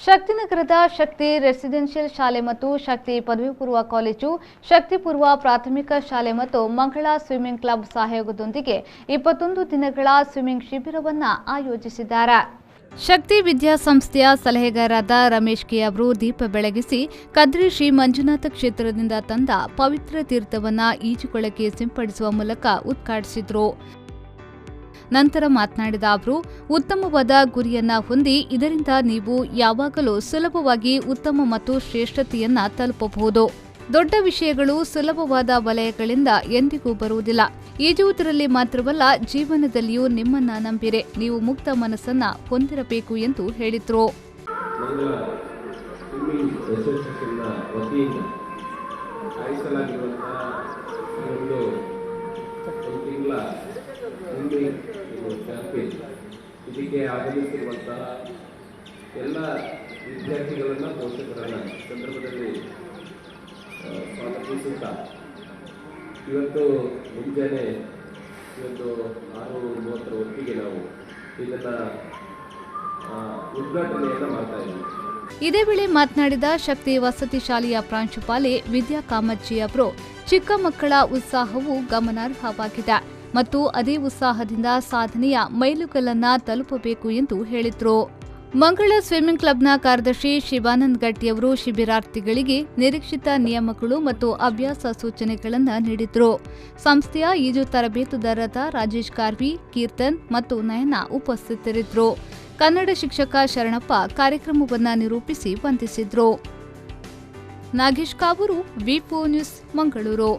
ಶಕ್ತಿನಗರದ ಶಕ್ತಿ residential ಶಾಲೆ ಮತ್ತು ಶಕ್ತಿ ಪದವಿ ಪೂರ್ವ ಕಾಲೇಜು, ಶಕ್ತಿ ಪೂರ್ವ ಪ್ರಾಥಮಿಕ ಶಾಲೆ ಮತ್ತು ಮಂಗಳಾ ಸ್ವಿಮ್ಮಿಂಗ್ ಕ್ಲಬ್ ಸಹಯೋಗದೊಂದಿಗೆ 21 ದಿನಗಳ ಸ್ವಿಮ್ಮಿಂಗ್ ಶಿಬಿರವನ್ನು ಆಯೋಜಿಸಿದ್ದಾರೆ. ಶಕ್ತಿ ವಿದ್ಯಾಸಂಸ್ಥೆಯ ಸಲಹೆಗಾರರಾದ ರಮೇಶ್ ಕೆ ಅವರು ದೀಪ ಬೆಳಗಿಸಿ ಕದ್ರಿ ಶ್ರೀ ಮಂಜುನಾಥ ಕ್ಷೇತ್ರದಿಂದ ತಂದ ಪವಿತ್ರ ತೀರ್ಥವನ್ನು ಈಜುಕೊಳಕ್ಕೆ ಸಿಂಪಡಿಸುವ ಮೂಲಕ ಉದ್ಘಾಟಿಸಿದರು. ನಂತರ ಮಾತನಾಡಿದ ಅವರು, ಉತ್ತಮವಾದ ಗುರಿಯನ್ನ ಹೊಂದಿ ಇದರಿಂದ ನೀವು ಯಾವಾಗಲೂ ಸುಲಭವಾಗಿ ಉತ್ತಮ ಮತ್ತು ಶ್ರೇಷ್ಠತೆಯನ್ನ ತಲುಪಬಹುದು. ದೊಡ್ಡ ವಿಷಯಗಳು ಸುಲಭವಾದ ವಲಯಗಳಿಂದ ಎಂದಿಗೂ ಬರುವುದಿಲ್ಲ. ಈಜುವುದರಲ್ಲಿ ಮಾತ್ರವಲ್ಲ, ಜೀವನದಲ್ಲಿಯೂ ನಿಮ್ಮನ್ನ ನಂಬಿರೆ, ನೀವು ಮುಕ್ತ ಮನಸ್ಸನ್ನ ಹೊಂದಿರಬೇಕು ಎಂದು ಹೇಳಿದರು. ಇದಕ್ಕೆ ಆಗಮಿಸಿರುವಂತಹ ಎಲ್ಲ ವಿದ್ಯಾರ್ಥಿಗಳನ್ನು ಪೋಷಕರನ್ನು ಸಂದರ್ಭದಲ್ಲಿ ಸ್ವಾಗತಿಸುತ್ತಾ ಇವತ್ತು ಮುಂಜಾನೆ 6:30 ಹೊತ್ತಿಗೆ ನಾವು ಇದನ್ನು ಉದ್ಘಾಟನೆಯನ್ನು ಮಾಡ್ತಾ ಇದ್ದೀವಿ. ಇದೇ ವೇಳೆ ಮಾತನಾಡಿದ ಶಕ್ತಿ ವಸತಿ ಶಾಲೆಯ ಪ್ರಾಂಶುಪಾಲೆ ವಿದ್ಯಾ ಕಾಮಜ್ಜಿ ಅವರು, ಚಿಕ್ಕ ಮಕ್ಕಳ ಉತ್ಸಾಹವು ಗಮನಾರ್ಹವಾಗಿದೆ ಮತ್ತು ಅದೇ ಉತ್ಸಾಹದಿಂದ ಸಾಧನೆಯ ಮೈಲುಗಲ್ಲನ್ನ ತಲುಪಬೇಕು ಎಂದು ಹೇಳಿದರು. ಮಂಗಳಾ ಸ್ವಿಮ್ಮಿಂಗ್ ಕ್ಲಬ್ನ ಕಾರ್ಯದರ್ಶಿ ಶಿವಾನಂದ್ ಗಟ್ಟಿಯವರು ಶಿಬಿರಾರ್ಥಿಗಳಿಗೆ ನಿರೀಕ್ಷಿತ ನಿಯಮಗಳು ಮತ್ತು ಅಭ್ಯಾಸ ಸೂಚನೆಗಳನ್ನು ನೀಡಿದರು. ಸಂಸ್ಥೆಯ ಈಜು ತರಬೇತುದಾರರಾದ ರಾಜೇಶ್ ಕಾರ್ವಿ, ಕೀರ್ತನ್ ಮತ್ತು ನಯನ ಉಪಸ್ಥಿತರಿದ್ದರು. ಕನ್ನಡ ಶಿಕ್ಷಕ ಶರಣಪ್ಪ ಕಾರ್ಯಕ್ರಮವನ್ನು ನಿರೂಪಿಸಿ ವಂದಿಸಿದರು. ನಾಗೇಶ್ ಕಾವೂರು, ವಿ4 ನ್ಯೂಸ್, ಮಂಗಳೂರು.